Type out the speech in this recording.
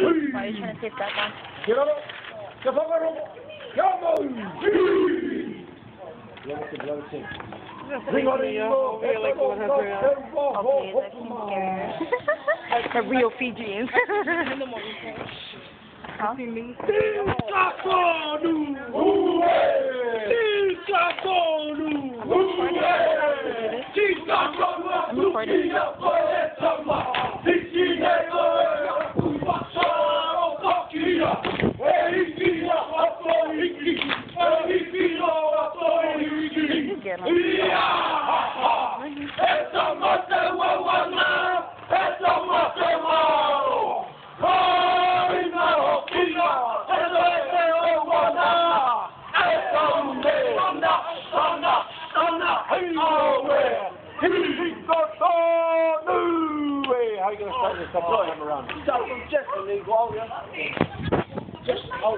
Why are you trying to tape that down? Get up. Get up. Come on. A real Fijian. Huh? I'm recording. How are you going to start this time around? Just, oh,